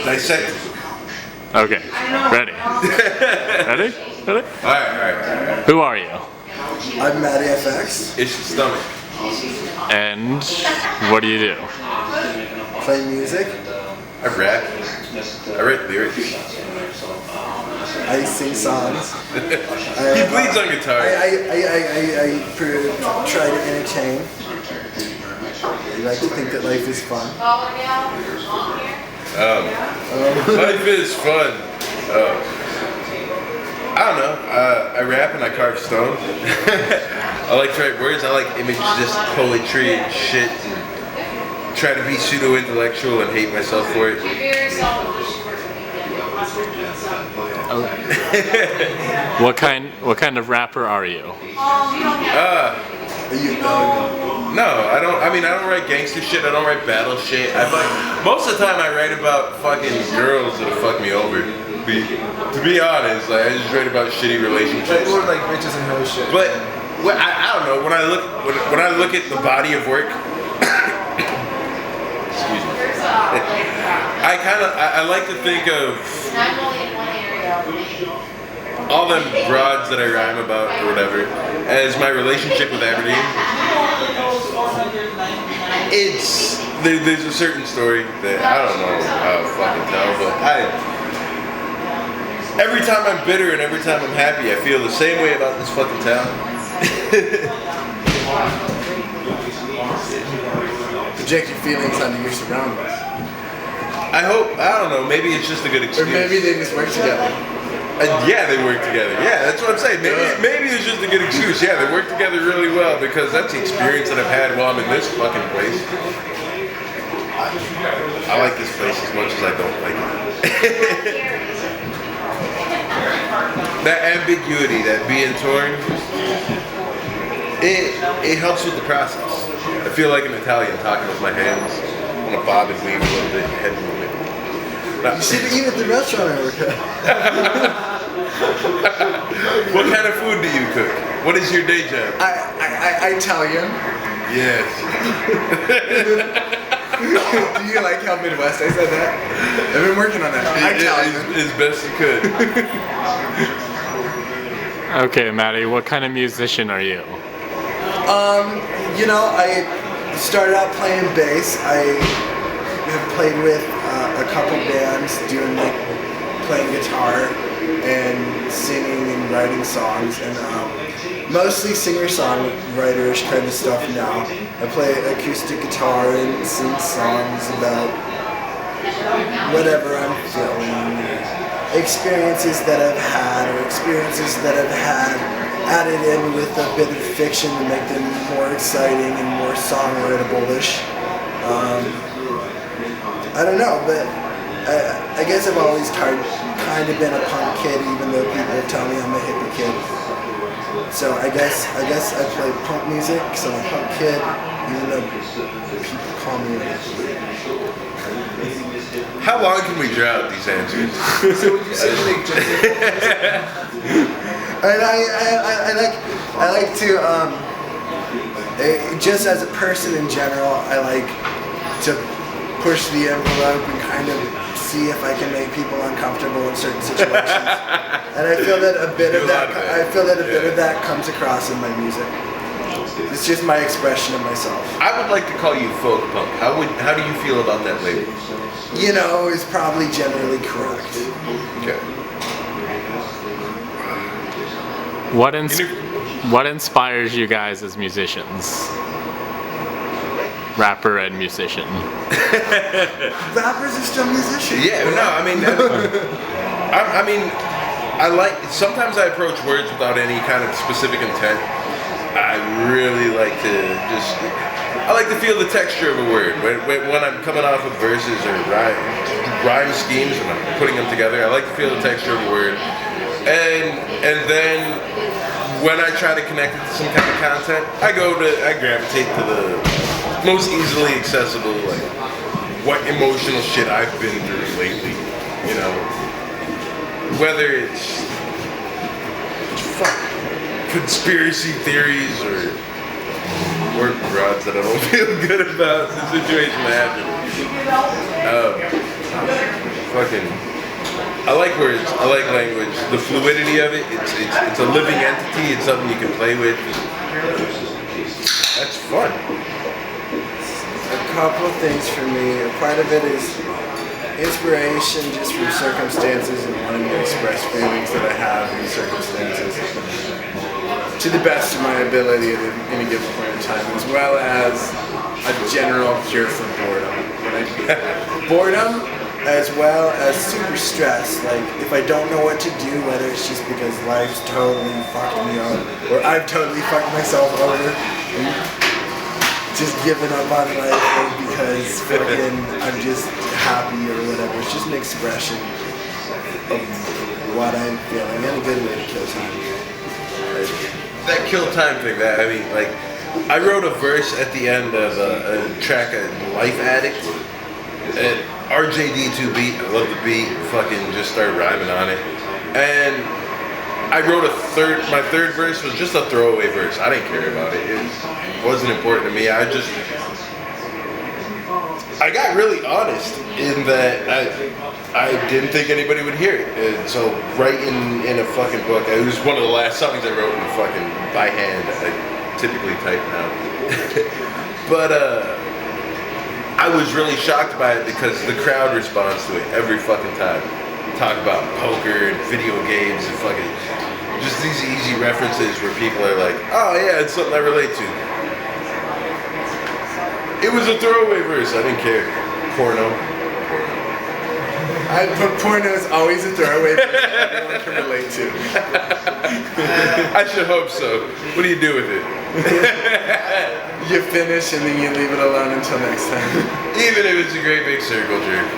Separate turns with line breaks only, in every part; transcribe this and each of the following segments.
Dissect.
Okay, ready? Ready? Ready?
Alright.
Who are you?
I'm Matty FX.
It's your stomach.
And what do you do?
Play music.
I rap. I write lyrics.
I sing songs.
He bleeds on guitar.
I try to entertain. I like to think that life is fun.
Life is fun. I don't know. I rap and I carve stone. I like to write words. I like images, poetry and shit. And try to be pseudo-intellectual and hate myself for it.
What kind of rapper are you?
No, I don't. I mean, I don't write gangster shit. I don't write battle shit. Most of the time, I write about fucking girls that fuck me over. To be honest, like I just write about shitty relationships.
More like bitches and hoes shit.
But I don't know. When I look at the body of work, excuse me. I like to think of all them broads that I rhyme about or whatever as my relationship with Aberdeen. There's a certain story that I don't know how to fucking tell, but every time I'm bitter and every time I'm happy, I feel the same way about this fucking town.
Project your feelings onto your surroundings.
I don't know, maybe it's just a good excuse.
Or maybe they just work together.
Yeah, they work together. Yeah, that's what I'm saying. Maybe it's just a good excuse. Yeah, they work together really well because that's the experience that I've had while I'm in this fucking place. I like this place as much as I don't like it. That ambiguity, that being torn, it helps with the process. I feel like an Italian talking with my hands. I want to bob and weave a little bit, head movement.
You should eat at the restaurant I work at.
What kind of food do you cook? What is your day job?
I Italian.
Yes.
Do you like how Midwest I said that? I've been working on that. Italian.
As best you could.
Okay, Matty, what kind of musician are you?
You know, I started out playing bass. I have played with a couple bands doing playing guitar and singing and writing songs, and mostly singer-songwriterish kind of stuff now. I play acoustic guitar and sing songs about whatever I'm feeling, experiences that I've had, or experiences that I've had added in with a bit of fiction to make them more exciting and more songwritable-ish. I don't know, but I guess I've always kind of been a punk kid, even though people tell me I'm a hippie kid. So I guess I play punk music, so I'm a punk kid, even though people call me a hippie.
How long can we draw out these answers?
So would you say like and I like to just as a person in general, I like to push the envelope and kind of see if I can make people uncomfortable in certain situations. And I feel that a bit of that comes across in my music. It's just my expression of myself.
I would like to call you folk punk. How do you feel about that label?
You know, is probably generally correct.
Okay.
What inspires you guys as musicians? Rapper and musician.
Rappers are still musicians.
Yeah, no, I mean, sometimes I approach words without any kind of specific intent. I really like to I like to feel the texture of a word. When I'm coming off with verses or rhyme schemes and I'm putting them together, I like to feel the texture of a word. And then when I try to connect it to some kind of content, I gravitate to the most easily accessible, like what emotional shit I've been through lately, you know. Whether it's conspiracy theories or work broads that I don't feel good about the situation I have. fucking. I like words. I like language. The fluidity of it. It's a living entity. It's something you can play with. That's fun.
A couple things for me. A part of it is inspiration just from circumstances and wanting to express feelings that I have in circumstances to the best of my ability at any given point in time, as well as a general cure for boredom. Boredom, as well as super stress. Like, if I don't know what to do, whether it's just because life's totally fucked me up, or I've totally fucked myself over, and just giving up on life, or because fucking I'm just happy or whatever. It's just an expression of what I'm feeling, and a good way to kill time.
That kill time thing, that, I mean, like, I wrote a verse at the end of a track, Life Addict, and RJD2 beat, I love the beat, fucking just started rhyming on it, and I wrote my third verse was just a throwaway verse. I didn't care about it. It wasn't important to me. I got really honest in that I didn't think anybody would hear it. And so writing in a fucking book, it was one of the last songs I wrote in fucking by hand. I typically type now. But I was really shocked by it because the crowd responds to it every fucking time. Talk about poker and video games and fucking just these easy references where people are like, oh yeah, it's something I relate to. It was a throwaway verse, I didn't care. Porno.
Porno is always a throwaway verse that everyone can relate to.
I should hope so. What do you do with it?
You finish and then you leave it alone until next time.
Even if it's a great big circle jerk.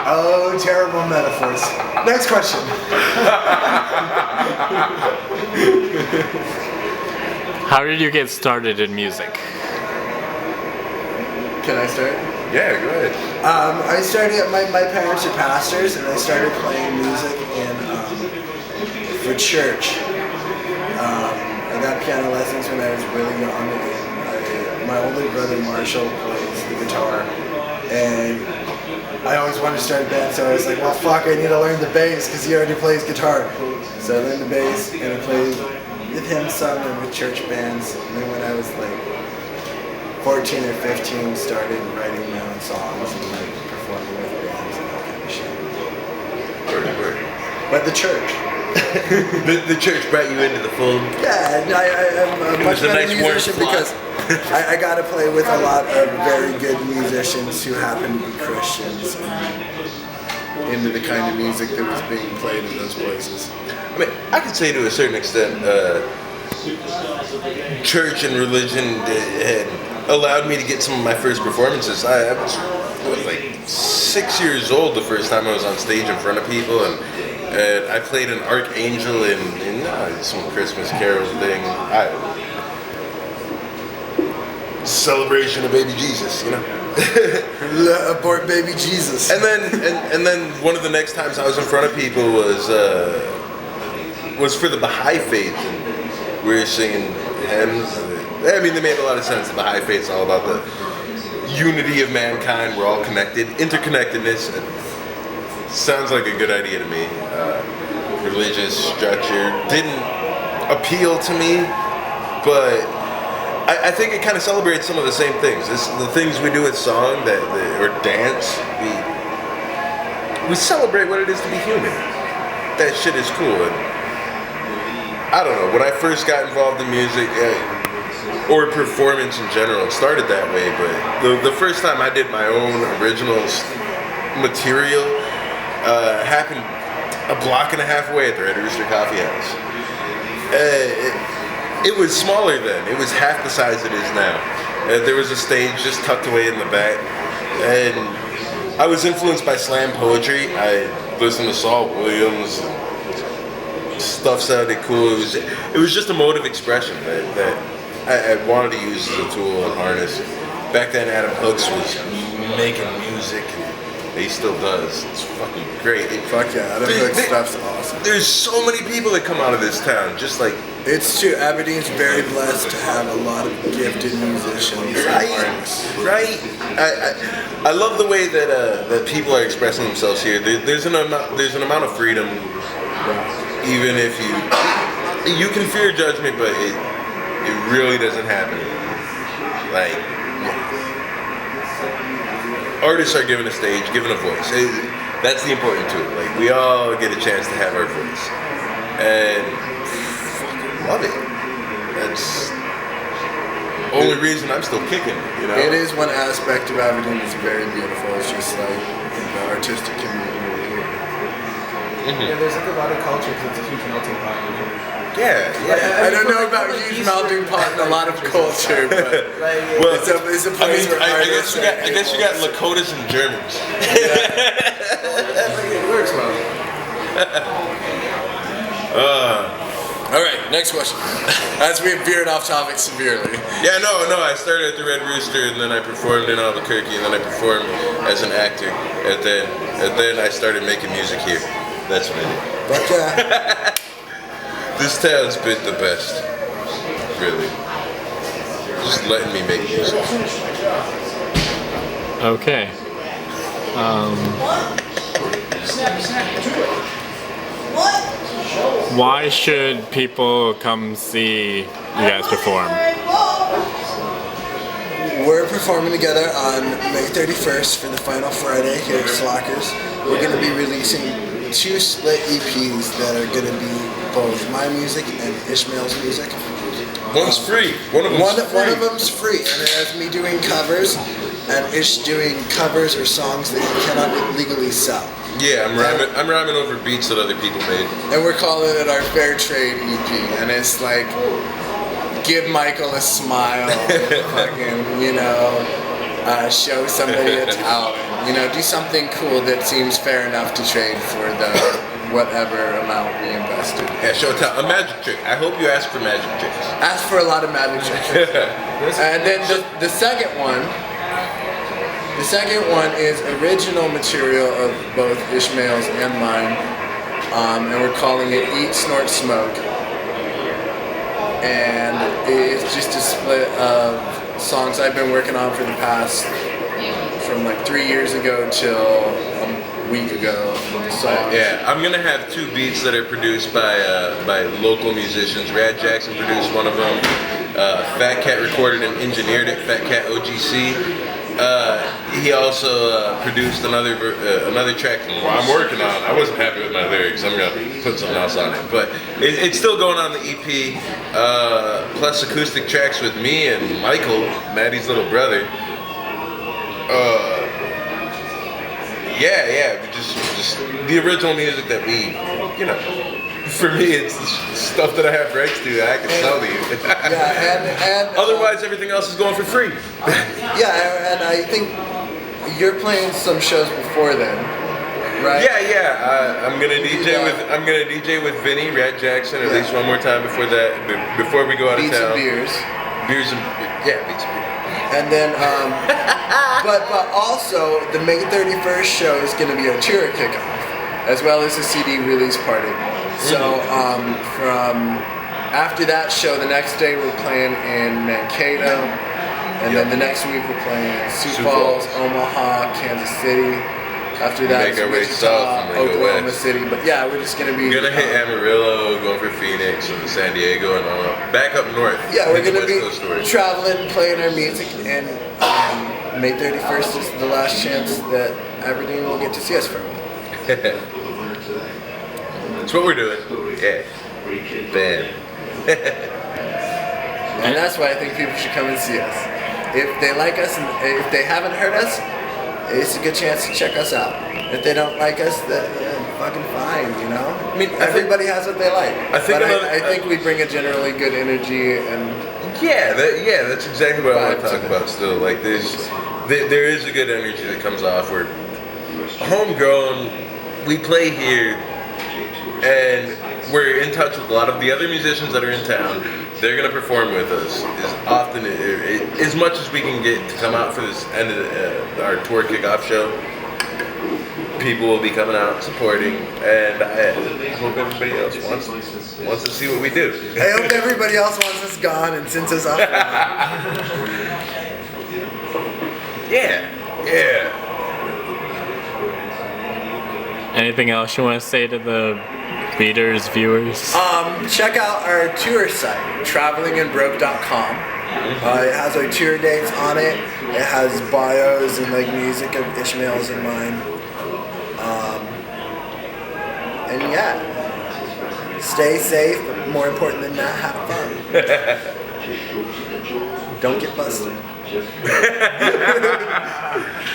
Oh, terrible metaphors. Next question.
How did you get started in music?
Can I start?
Yeah, go ahead.
I started, my parents are pastors, and I started playing music for church. I got piano lessons when I was really young, and my older brother Marshall plays the guitar, and I always wanted to start a band, so I was like, well fuck, I need to learn the bass, because he already plays guitar. So I learned the bass, and I played with him some and with church bands, and then when I was like 14 or 15, started writing my own songs and like performing with bands and that kind of shit.
Word.
But the church.
the church brought you into the fold.
Yeah, I'm a much better musician because I got to play with a lot of very good musicians who happen to be Christians and into the kind of music that was being played in those places.
I mean, I could say to a certain extent, church and religion had allowed me to get some of my first performances. I was like 6 years old the first time I was on stage in front of people, and I played an archangel in some Christmas Carol thing. Celebration of baby Jesus, you know.
Abort baby Jesus.
And then one of the next times I was in front of people was for the Baha'i faith, and we were singing hymns. I mean, they made a lot of sense. The Baha'i faith's all about the unity of mankind. We're all connected, interconnectedness. It sounds like a good idea to me. Religious structure didn't appeal to me, but I think it kind of celebrates some of the same things. The things we do with song or dance, we celebrate what it is to be human. That shit is cool. And I don't know, when I first got involved in music, or performance in general, it started that way, but the first time I did my own original material happened a block and a half away at the Red Rooster Coffee House. It was smaller then. It was half the size it is now. There was a stage just tucked away in the back, and I was influenced by slam poetry. I listened to Saul Williams. Stuff sounded cool. It was just a mode of expression that I wanted to use as a tool and harness. Back then, Adam Hooks was making music, and He still does. It's fucking great.
Fuck yeah, that
There-
stuff's awesome.
There's so many people that come out of this town, just like
It's true. Aberdeen's very blessed to have a lot of gifted musicians and artists.
right. I love the way that that people are expressing themselves here. There's an amount of freedom, even if you can fear judgment, but it really doesn't happen. Like artists are given a stage, given a voice. That's the important to it. Like we all get a chance to have our voice, and love it. That's the only reason I'm still kicking. You know,
It is one aspect of Aberdeen that's very beautiful. It's just like the artistic community.
Yeah, there's like a lot of culture because it's a huge melting pot, you know?
Yeah.
I don't know about huge melting pot and a lot of culture, but
Well,
it's a place where
I
artists
guess you got Lakotas and Germans.
It works well.
All right, next question. As we have veered off topic severely.
Yeah, no. I started at the Red Rooster, and then I performed in Albuquerque, and then I performed as an actor, and then I started making music here. That's what I did.
But
This town's been the best, really. Just letting me make music.
Okay. Why should people come see you guys perform?
we're performing together on May 31st for the final Friday here at Slackers. We're going to be releasing 2 split EPs that are going to be both my music and Ishmael's music.
One's free. One of
them's free, and it has me doing covers and Ish doing covers or songs that you cannot legally sell.
Yeah, I'm rhyming over beats that other people made.
And we're calling it our Fair Trade EP, and it's like, give Michael a smile, fucking, show somebody a talent, do something cool that seems fair enough to trade for the whatever amount we invested.
Yeah, show a magic trick. I hope you ask for magic tricks.
Ask for a lot of magic tricks. And then the second one is original material of both Ishmael's and mine, and we're calling it Eat, Snort, Smoke. And it's just a split of songs I've been working on for the past, from like 3 years ago till a week ago. So
Yeah, I'm gonna have 2 beats that are produced by local musicians. Rad Jackson produced one of them. Fat Cat recorded and engineered it. Fat Cat OGC. He also produced another track I'm working on. I wasn't happy with my lyrics. I'm gonna put something else on it, but it's still going on the EP. Plus acoustic tracks with me and Michael, Matty's little brother. Yeah, just the original music that we, for me, it's the stuff that I have rights to that I can sell to you.
and
Otherwise, everything else is going for free.
yeah, and I think you're playing some shows before then, right?
Yeah. I'm gonna DJ with Vinny, Rat Jackson, at least one more time before that. Before we go out of
Beats
town.
and beers.
Beats and beers.
And then, but also the May 31st show is going to be our tour kickoff, as well as a CD release party. So from after that show, the next day we're playing in Mankato, and then the next week we're playing Sioux Falls, Omaha, Kansas City. After that,
make our way
Wichita,
south and then go
Oklahoma
west.
City. But yeah, we're just going to be
We're gonna hit Amarillo, going for Phoenix and San Diego and all. Back up north.
Yeah, we're
hit the
going to
West
be
Coast tour.
traveling, playing our music, and May 31st is the last chance that Aberdeen will get to see us from.
That's what we're doing. Yeah. Bam.
And that's why I think people should come and see us. If they like us, and if they haven't heard us, it's a good chance to check us out. If they don't like us, then fucking fine, I mean, everybody has what they like.
I
think we bring a generally good energy and
that's exactly what I want to
Vibes
talk
of it.
about still. Like there is a good energy that comes off. We're homegrown, we play here, and we're in touch with a lot of the other musicians that are in town. They're gonna perform with us as often, as much as we can get to come out for this end of our tour kickoff show. people will be coming out supporting, and I hope everybody else wants to see what we do.
I hope everybody else wants us gone and sends us off.
Yeah.
Anything else you want to say to the readers, viewers?
Check out our tour site, travelingandbroke.com. It has our tour dates on it. It has bios and like music of Ishmael's and mine. And yeah, stay safe, but more important than that, have fun. Don't get busted.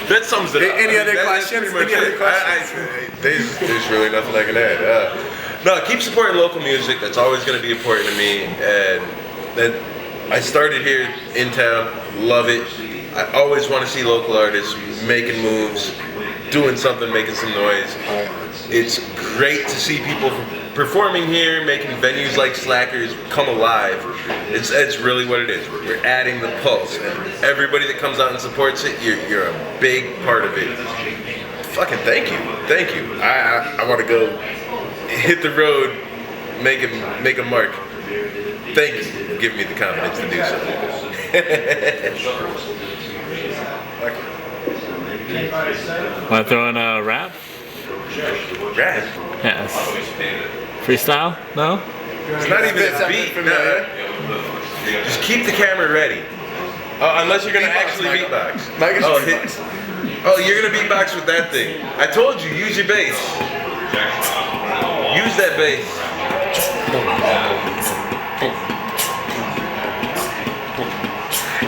That sums it up.
Any other
That's
questions?
pretty much
Any other
it.
questions?
There's really nothing I can add. No, keep supporting local music. That's always going to be important to me. And that I started here in town. Love it. I always want to see local artists making moves, doing something, making some noise. It's great to see people performing here, making venues like Slackers come alive. It's really what it is. We're adding the pulse, and everybody that comes out and supports it, you're a big part of it. Fucking thank you. I want to go hit the road, make a mark. Thank you for giving me the confidence to do so.
Want to throw in a rap?
Rap?
Yes. Freestyle? No?
It's not even a beat. No. Just keep the camera ready. Unless you're gonna actually beatbox. Oh, you're gonna beatbox with that thing. I told you, use your bass. Use that bass.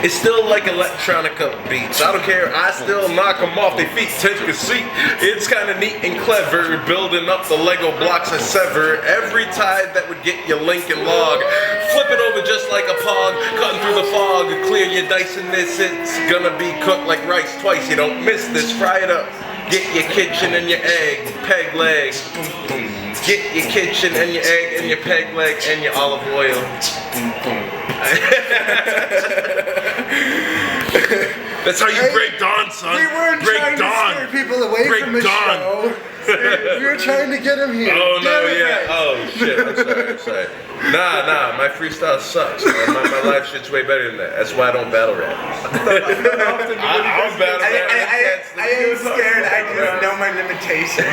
It's still like electronica beats. I don't care. I still knock them off their feet. Take a seat. It's kind of neat and clever. Building up the Lego blocks I sever. Every tide that would get your Lincoln log. Flip it over just like a pog. Cutting through the fog. Clear your dice in this. It's gonna be cooked like rice twice. You don't miss this. Fry it up. Get your kitchen and your egg. Peg leg. Get your kitchen and your egg and your peg leg and your olive oil. That's how you break dawn, son.
We weren't trying to scare people away from the show. We were trying to get them here.
Oh no, yeah. Oh shit. I'm sorry. Nah. My freestyle sucks. My life shit's way better than that. That's why I don't battle rap. I'm battle rap.
I ain't scared. I just know my limitations.